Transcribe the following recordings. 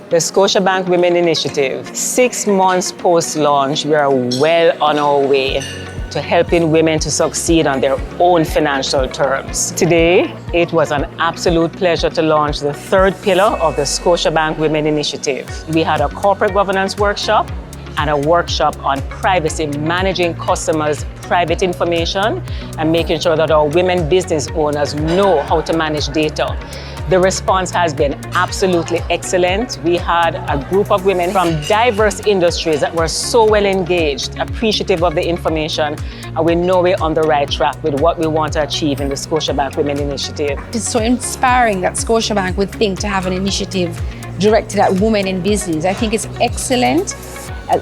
The Scotiabank Women Initiative. 6 months post-launch, we are well on our way to helping women to succeed on their own financial terms. Today, it was an absolute pleasure to launch the third pillar of the Scotiabank Women Initiative. We had a corporate governance workshop and a workshop on privacy, managing customers' private information and making sure that our women business owners know how to manage data. The response has been absolutely excellent. We had a group of women from diverse industries that were so well engaged, appreciative of the information, and we know we're on the right track with what we want to achieve in the Scotiabank Women Initiative. It's so inspiring that Scotiabank would think to have an initiative directed at women in business. I think it's excellent.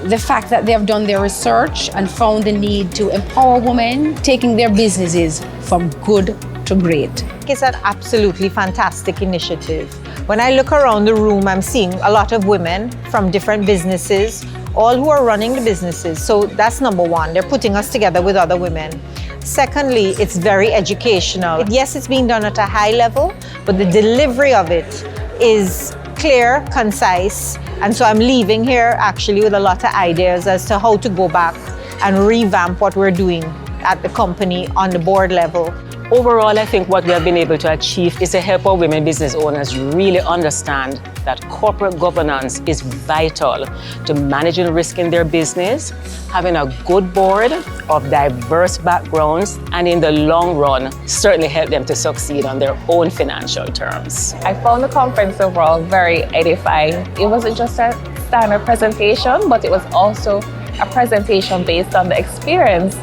The fact that they have done their research and found the need to empower women, taking their businesses from good to great. It's an absolutely fantastic initiative. When I look around the room, I'm seeing a lot of women from different businesses, all who are running the businesses. So that's number one. They're putting us together with other women. Secondly, it's very educational. Yes, it's being done at a high level, but the delivery of it is clear, concise, and so I'm leaving here actually with a lot of ideas as to how to go back and revamp what we're doing at the company on the board level. Overall, I think what we have been able to achieve is to help our women business owners really understand that corporate governance is vital to managing risk in their business, having a good board of diverse backgrounds, and in the long run, certainly help them to succeed on their own financial terms. I found the conference overall very edifying. It wasn't just a standard presentation, but it was also a presentation based on the experience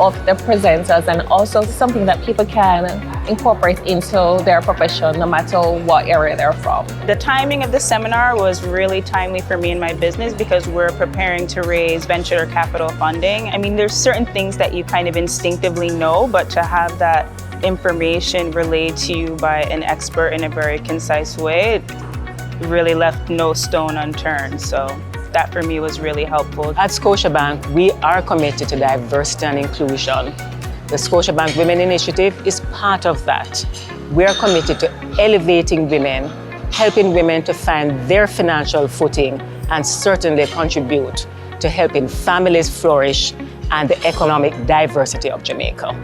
of the presenters, and also something that people can incorporate into their profession no matter what area they're from. The timing of the seminar was really timely for me and my business because we're preparing to raise venture capital funding. I mean, there's certain things that you kind of instinctively know, but to have that information relayed to you by an expert in a very concise way, it really left no stone unturned. So that for me was really helpful. At Scotiabank, we are committed to diversity and inclusion. The Scotiabank Women Initiative is part of that. We are committed to elevating women, helping women to find their financial footing, and certainly contribute to helping families flourish and the economic diversity of Jamaica.